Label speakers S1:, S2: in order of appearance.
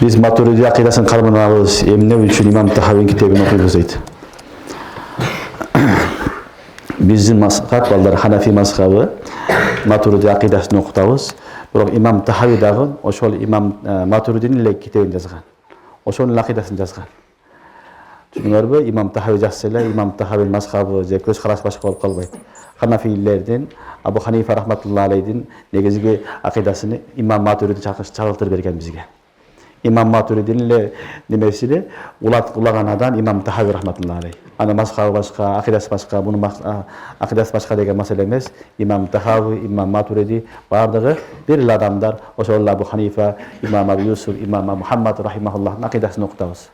S1: Biz Maturidi akidaсын karmanabız, emne üçün İmam Tahavi'nin kitabını okuyubuz deydi. Bizim mazhab balдар Hanafi mazhabı Maturidi akidasını okutabız. Biroq İmam Tahavi dagı oşol İmam Maturidi'nin kitabını yazgan. Oşonun akidaсын жазган. Түшүнүңөрбү? İmam Tahavi жазса İmam Tahavi mazhabı же көз караш башка болуп калбайт. Hanafillerden Abu Hanife rahmetullahi aleyhin negizgi akidasını İmam Maturidi çağıltır bergen bizge. İmam Maturidi'nin nemesini ulaganadan İmam Tahavi rahmetullahi aleyh. Ana mazhabı başka, akidası başka, bunun akidası başka degen mesele emas. İmam Tahavi, İmam Maturidi bardığı bir adamlar. Oşolla Abu Hanife, İmam Abu Yusuf, İmam Muhammed rahimahullah'ın akidasını okutabız.